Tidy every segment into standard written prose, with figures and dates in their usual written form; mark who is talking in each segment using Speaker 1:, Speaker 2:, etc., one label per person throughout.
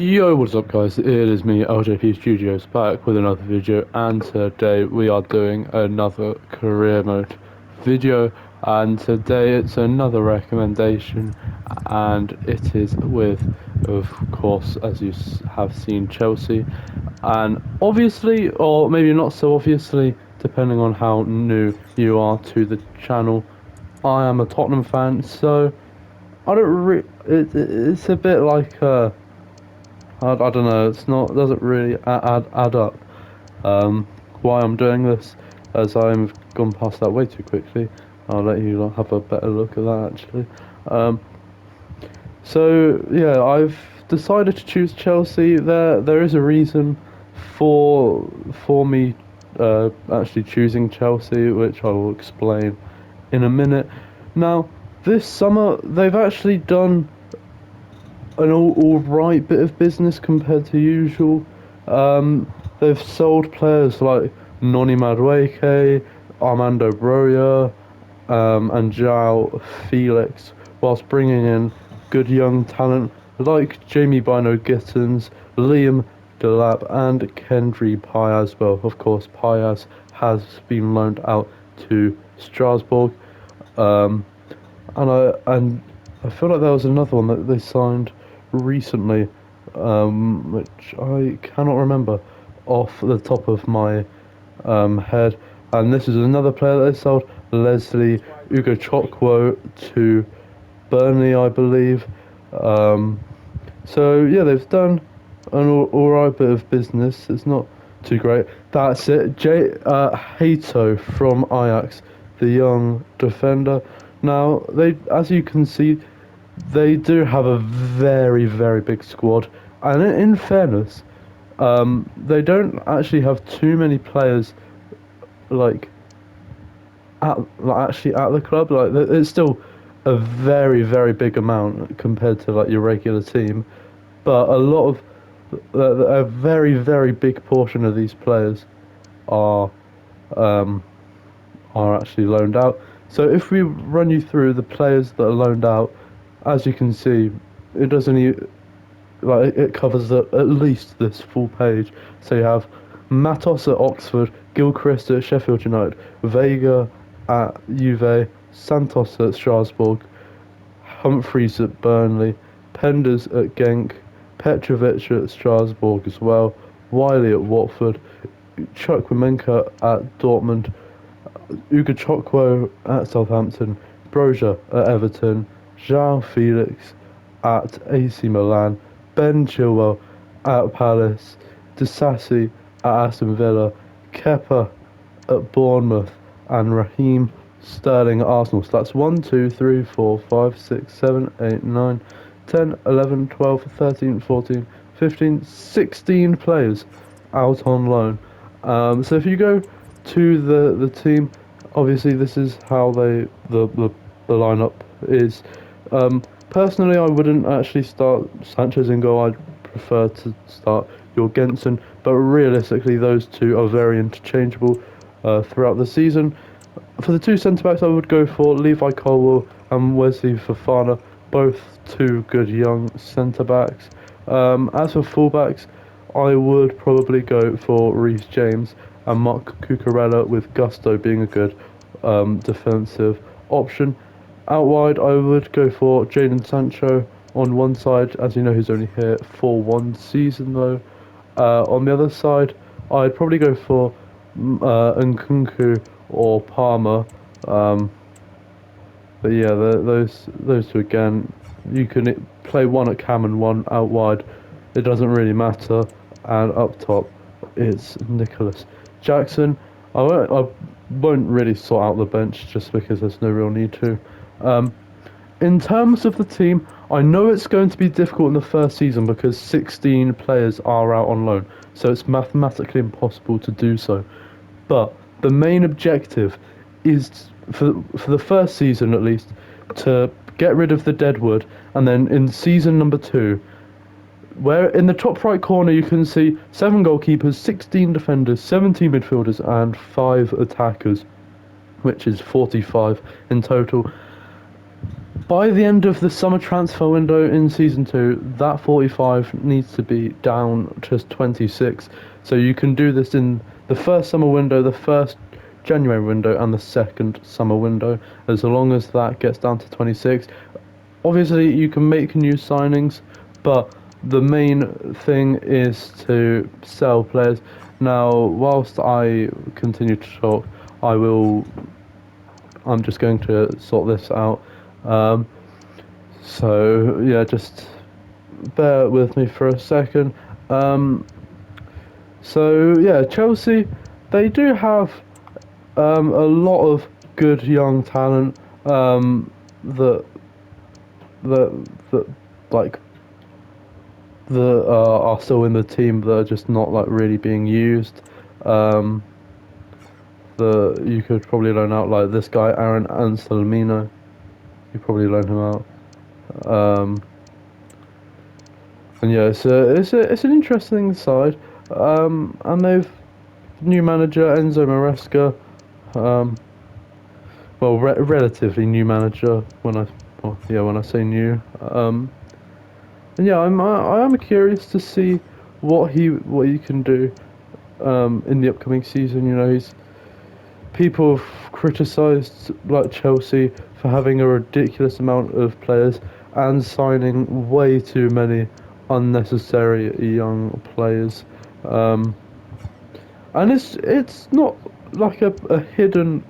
Speaker 1: Yo, what's up guys, it is me, LJP Studios, back with another video, and today we are doing another career mode video, and today it's another recommendation, and it is with, of course, as you have seen, Chelsea, and obviously, or maybe not so obviously, depending on how new you are to the channel, I am a Tottenham fan, so I don't it's a bit like I don't know. It's not. Doesn't really add up. Why I'm doing this, as I've gone past that way too quickly. I'll let you have a better look at that actually. Um, so yeah, I've decided to choose Chelsea. There is a reason for me actually choosing Chelsea, which I will explain in a minute. Now, this summer they've actually done an all right bit of business compared to usual. They've sold players like Noni Madueke, Armando Broja, and João Felix, whilst bringing in good young talent like Jamie Bino Gittens, Liam Delap, and Kendry Piaz. Well, of course, Piaz has been loaned out to Strasbourg, um, and I feel like there was another one that they signed recently, which I cannot remember off the top of my head. And this is another player that they sold, Leslie Ugochukwu, to Burnley, I believe. Um, so yeah, they've done an alright bit of business. It's not too great. That's it. Hato from Ajax, the young defender. Now they, as you can see, they do have a very big squad, and in fairness, they don't actually have too many players like actually at the club. Like it's still a very big amount compared to like your regular team, but a lot of a very big portion of these players are um, are actually loaned out. So if we run you through the players that are loaned out, as you can see, it doesn't even, like it covers at least this full page. So you have Matos at Oxford, Gilchrist at Sheffield United, Vega at Juve, Santos at Strasbourg, Humphreys at Burnley, Penders at Genk, Petrovic at Strasbourg as well, Wiley at Watford, Chukwuemeka at Dortmund, Ugochukwu at Southampton, Broja at Everton, João Felix at AC Milan, Ben Chilwell at Palace, Disasi at Aston Villa, Kepa at Bournemouth, and Raheem Sterling at Arsenal. So that's 1, 2, 3, 4, 5, 6, 7, 8, 9, 10, 11, 12, 13, 14, 15, 16 players out on loan. So if you go to the team, obviously this is how the lineup is. Personally, I wouldn't actually start Sanchez in goal. I'd prefer to start Jorgensen, but realistically, those two are very interchangeable throughout the season. For the two centre backs, I would go for Levi Colwill and Wesley Fofana, both two good young centre backs. As for fullbacks, I would probably go for Reece James and Mark Cucurella, with Gusto being a good defensive option. Out wide, I would go for Jadon Sancho on one side, as you know he's only here for one season though. On the other side, I'd probably go for Nkunku or Palmer. But yeah, those two again, you can play one at cam and one out wide. It doesn't really matter. And up top, it's Nicholas Jackson. I won't really sort out the bench just because there's no real need to. In terms of the team, I know it's going to be difficult in the first season because 16 players are out on loan, so it's mathematically impossible to do so. But the main objective is, for the first season at least, to get rid of the deadwood, and then in season number 2, where in the top right corner you can see 7 goalkeepers, 16 defenders, 17 midfielders, and 5 attackers, which is 45 in total. By the end of the summer transfer window in season 2, that 45 needs to be down to 26. So you can do this in the first summer window, the first January window, and the second summer window, as long as that gets down to 26. Obviously, you can make new signings, but the main thing is to sell players. Now, whilst I continue to talk, I will. I'm just going to sort this out. Um, so yeah, just bear with me for a second. Um, so yeah, Chelsea, they do have a lot of good young talent that that like that are still in the team that are just not like really being used. Um, that you could probably loan out, like this guy Aaron Anselmino. You probably loan him out. Um, and yeah, it's an interesting side. And they've new manager Enzo Maresca. Um, well, relatively new manager when I say new. And yeah, I am curious to see what he can do in the upcoming season. You know, he's people have criticised like Chelsea for having a ridiculous amount of players and signing way too many unnecessary young players. Um, and it's not like a hidden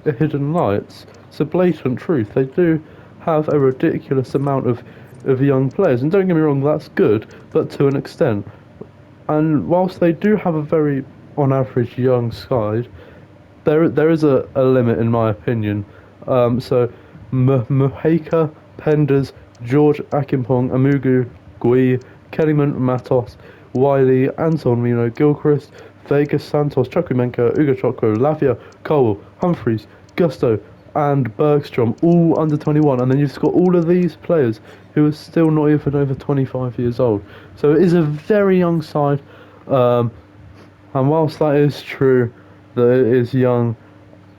Speaker 1: lie. It's a blatant truth. They do have a ridiculous amount of young players, and don't get me wrong, that's good, but to an extent. And whilst they do have a very, on average, young side, there is a limit in my opinion. So Muheka, Penders, George Akimpong, Amugu, Gui, Kellyman, Matos, Wiley, Anton Mino, Gilchrist, Vegas, Santos, Chukwuemeka, Ugo Chokro, Lavia, Cole, Humphreys, Gusto, and Bergstrom, all under 21. And then you've got all of these players who are still not even over 25 years old. So it is a very young side. And whilst that is true, that it is young,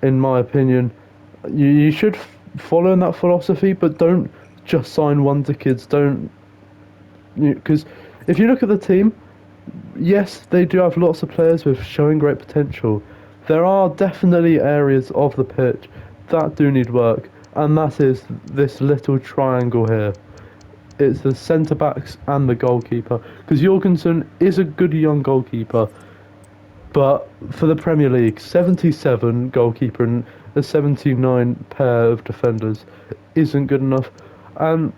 Speaker 1: in my opinion, you should follow in that philosophy, but don't just sign wonder kids. Don't, because if you look at the team, yes, they do have lots of players with showing great potential. There are definitely areas of the pitch that do need work, and that is this little triangle here. It's the centre backs and the goalkeeper, because Jorgensen is a good young goalkeeper. But for the Premier League, 77 goalkeeper and a 79 pair of defenders isn't good enough. And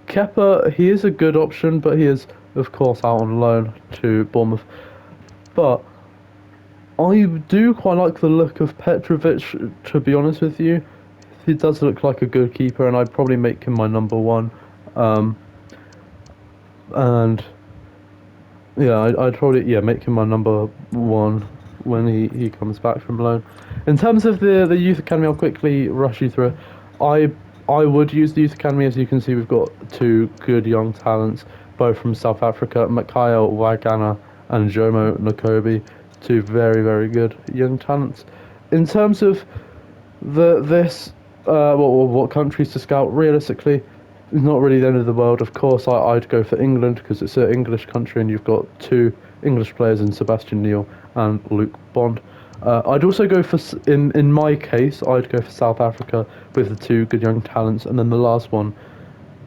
Speaker 1: Kepa, he is a good option, but he is, of course, out on loan to Bournemouth. But I do quite like the look of Petrovic, to be honest with you. He does look like a good keeper, and I'd probably make him my number one. Um, and Yeah, I'd probably make him my number one when he comes back from loan. In terms of the youth academy, I'll quickly rush you through it. I would use the youth academy. As you can see, we've got two good young talents, both from South Africa, Mikhail Wagana and Jomo Nakobe, two very good young talents. In terms of what countries to scout, realistically, it's not really the end of the world. Of course, I'd go for England because it's an English country and you've got two English players in Sebastian Neal and Luke Bond. I'd also go for, in my case, I'd go for South Africa with the two good young talents, and then the last one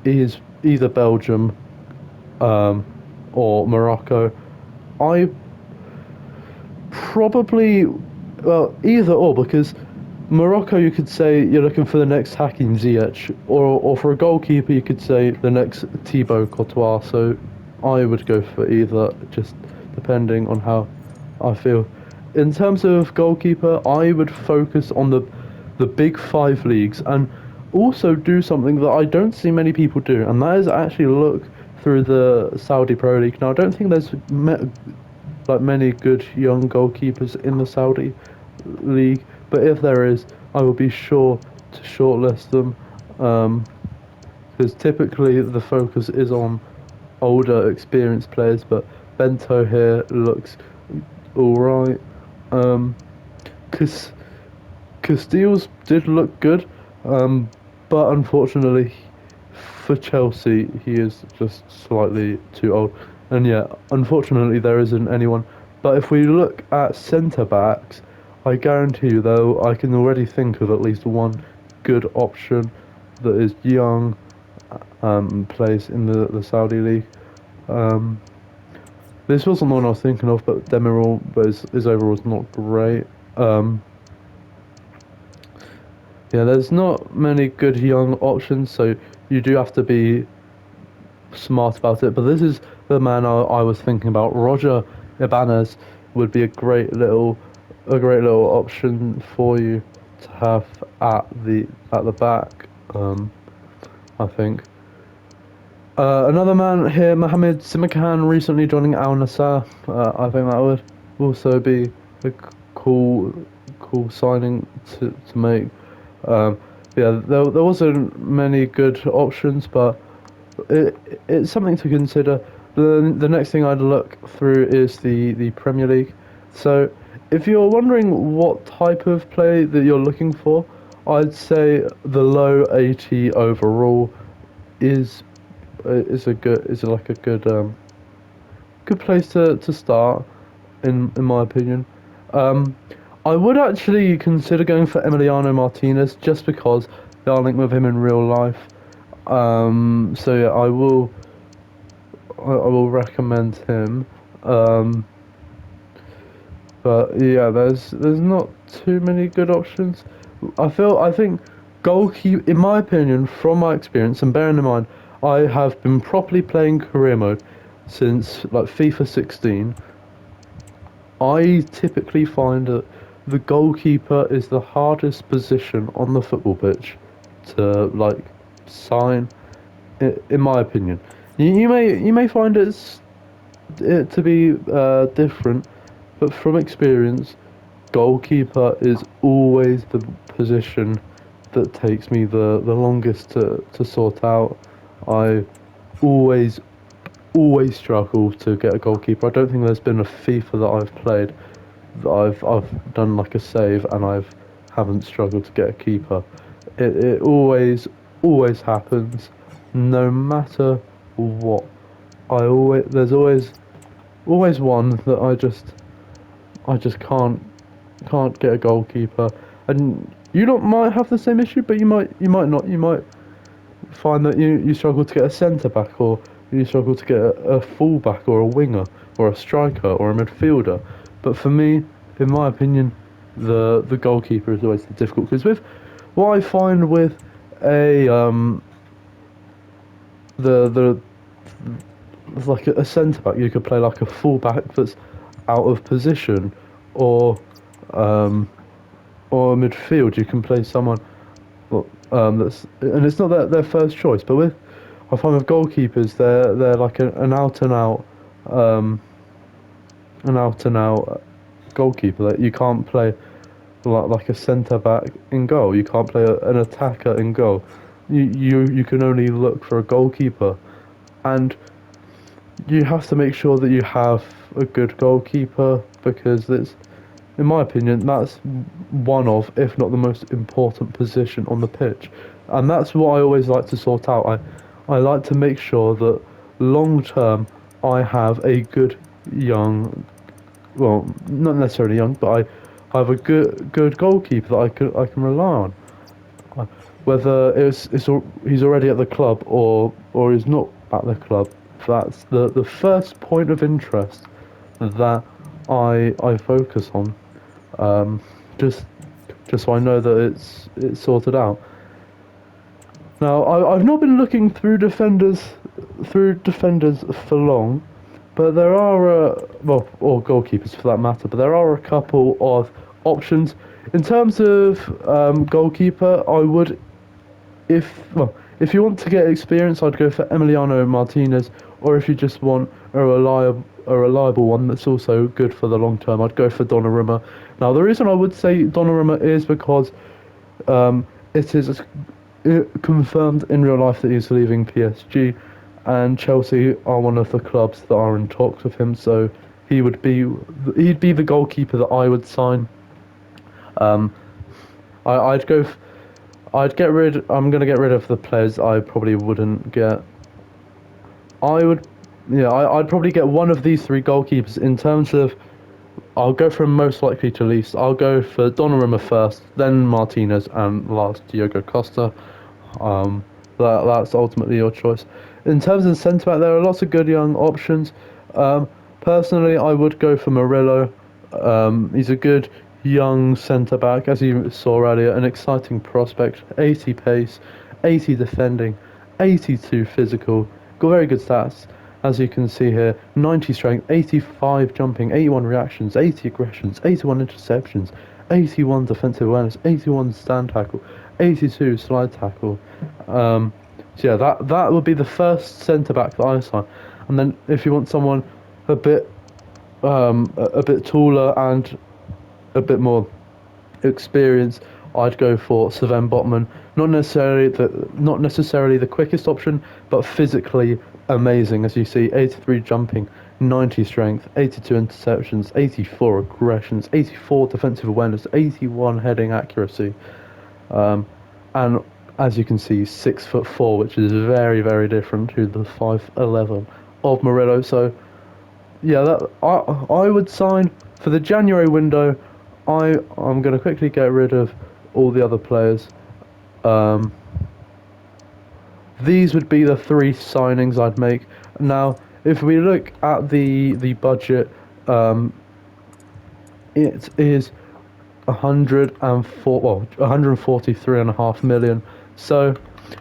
Speaker 1: is either Belgium or Morocco. I probably, well, either or, because Morocco, you could say you're looking for the next Hakim Ziyech, or for a goalkeeper, you could say the next Thibaut Courtois. So I would go for either, just depending on how I feel. In terms of goalkeeper, I would focus on the big five leagues and also do something that I don't see many people do, and that is actually look through the Saudi Pro League. Now, I don't think there's like many good young goalkeepers in the Saudi league, but if there is, I will be sure to shortlist them, because typically the focus is on older, experienced players. But Bento here looks all right. Castiles did look good, but unfortunately for Chelsea, he is just slightly too old. And yeah, unfortunately, there isn't anyone. But if we look at centre backs, I guarantee you, though, I can already think of at least one good option that is young, plays in the Saudi league. Um, this wasn't the one I was thinking of, but Demiral, but his overall is not great. Um, yeah, there's not many good young options, so you do have to be smart about it. But this is the man I was thinking about. Roger Ibanez would be a great little option for you to have at the back. I think. Another man here, Mohamed Simakan, recently joining Al Nassr. I think that would also be a cool, cool signing to make. Um, yeah, there wasn't many good options, but it's something to consider. The next thing I'd look through is the Premier League. So, if you're wondering what type of play that you're looking for, I'd say the low 80 overall is is like a good place to start in my opinion. Um, I would actually consider going for Emiliano Martinez just because they are linked with him in real life. So yeah, I will recommend him. Um, but yeah, there's not too many good options. I think goalkeeper, in my opinion, from my experience, and bearing in mind, I have been properly playing career mode since like FIFA 16. I typically find that the goalkeeper is the hardest position on the football pitch to like sign, in my opinion. You may find it to be different, but from experience, goalkeeper is always the position that takes me the longest to sort out. I always always struggle to get a goalkeeper. I don't think there's been a FIFA that I've played that I've done like a save and I've haven't struggled to get a keeper. It always happens, no matter what. I always there's always one that I just can't get a goalkeeper. And you don't might have the same issue, but you might not. You might find that you struggle to get a centre back, or you struggle to get a full back, or a winger, or a striker, or a midfielder. But for me, in my opinion, the goalkeeper is always the difficult, because with what I find with a the like a centre back, you could play like a full back that's out of position, or um, or midfield, you can play someone that's and it's not their first choice. But with I find with goalkeepers, they're like um, an out and out goalkeeper that you can't play like a centre back in goal. You can't play an attacker in goal. You can only look for a goalkeeper, and you have to make sure that you have a good goalkeeper because it's in my opinion, that's one of, if not the most important position on the pitch. And that's what I always like to sort out. I like to make sure that long term I have a good young, well, not necessarily young, but I have a good goalkeeper that I can rely on. Uh, Whether he's already at the club or he's not at the club, that's the first point of interest that I focus on. Um, just just so I know that it's sorted out. Now I've not been looking through defenders for long, but there are well, or goalkeepers for that matter. But there are a couple of options in terms of goalkeeper. I would if you want to get experience, I'd go for Emiliano Martinez, or if you just want a reliable one that's also good for the long term, I'd go for Donnarumma. Now, the reason I would say Donnarumma is because it is confirmed in real life that he's leaving PSG, and Chelsea are one of the clubs that are in talks with him. So he'd be the goalkeeper that I would sign. Um, I, I'd go. I'm gonna get rid of the players I probably wouldn't get. I would, yeah, I'd probably get one of these three goalkeepers in terms of. I'll go from most likely to least. I'll go for Donnarumma first, then Martinez, and last Diogo Costa. Um, that's ultimately your choice. In terms of centre back, there are lots of good young options. Personally, I would go for Murillo. He's a good young centre back, as you saw earlier, an exciting prospect. 80 pace, 80 defending, 82 physical. Got very good stats, as you can see here. 90 strength, 85 jumping, 81 reactions, 80 aggressions, 81 interceptions, 81 defensive awareness, 81 stand tackle, 82 slide tackle. So yeah, that would be the first centre back that I sign. And then if you want someone a bit a bit taller and a bit more experience, I'd go for Sven Botman. Not necessarily the quickest option, but physically amazing. As you see, 83 jumping, 90 strength, 82 interceptions, 84 aggressions, 84 defensive awareness, 81 heading accuracy, and as you can see, 6'4", which is very very different to the 5'11" of Murillo. So yeah, that I would sign for the January window. I'm going to quickly get rid of all the other players. Um, these would be the three signings I'd make. Now, if we look at the budget, it is 143.5 million. So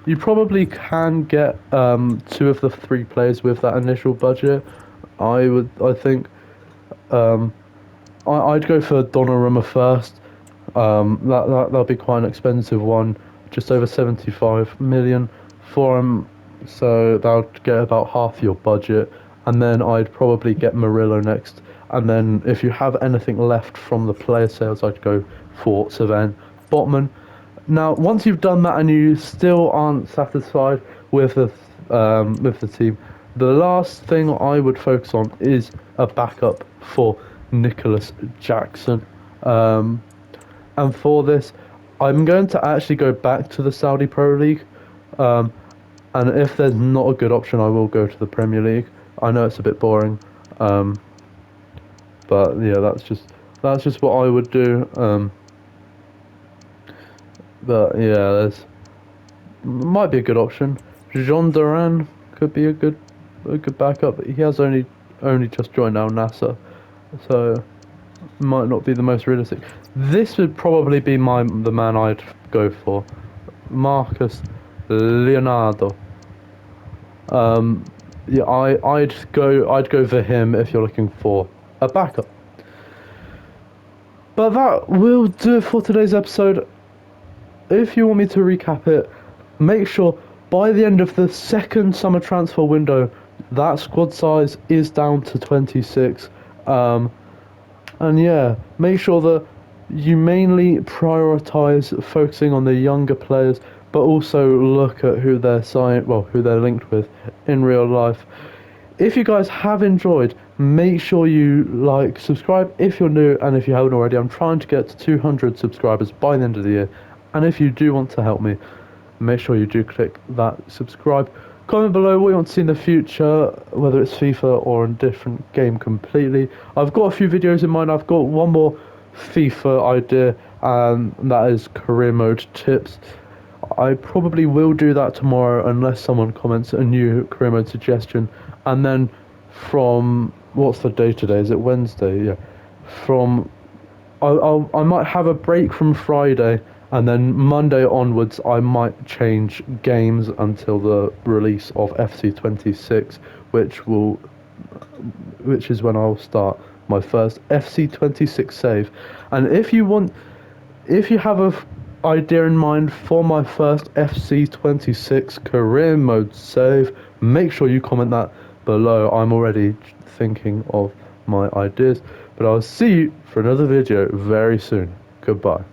Speaker 1: you probably can get two of the three players with that initial budget. I think. Um, I'd go for Donnarumma first. That'll be quite an expensive one, just over 75 million for him. So that'll get about half your budget, and then I'd probably get Murillo next. And then if you have anything left from the player sales, I'd go for Sven Botman. Now, once you've done that and you still aren't satisfied with the team, the last thing I would focus on is a backup for Nicholas Jackson. And for this, I'm going to actually go back to the Saudi Pro League. Um, and if there's not a good option, I will go to the Premier League. I know it's a bit boring, but yeah, that's just what I would do. But yeah, there's might be a good option. Jean Duran could be a good backup. He has only just joined Al Nassr, so might not be the most realistic. This would probably be the man I'd go for, Marcus Leonardo. Yeah, I'd go for him if you're looking for a backup. But that will do it for today's episode. If you want me to recap it, make sure by the end of the second summer transfer window, that squad size is down to 26. And yeah, make sure that you mainly prioritise focusing on the younger players, but also look at who who they're linked with in real life. If you guys have enjoyed, make sure you like, subscribe if you're new, and if you haven't already, I'm trying to get to 200 subscribers by the end of the year. And if you do want to help me, make sure you do click that subscribe. Comment below what you want to see in the future, whether it's FIFA or a different game completely. I've got a few videos in mind. I've got one more FIFA idea, and that is career mode tips. I probably will do that tomorrow unless someone comments a new career mode suggestion. And then from, what's the day today? Is it Wednesday? Yeah. From, I might have a break from Friday, and then Monday onwards I might change games until the release of FC 26, which is when I'll start my first FC 26 save. And if you have a idea in mind for my first FC 26 career mode save, make sure you comment that below. I'm already thinking of my ideas, but I'll see you for another video very soon. Goodbye.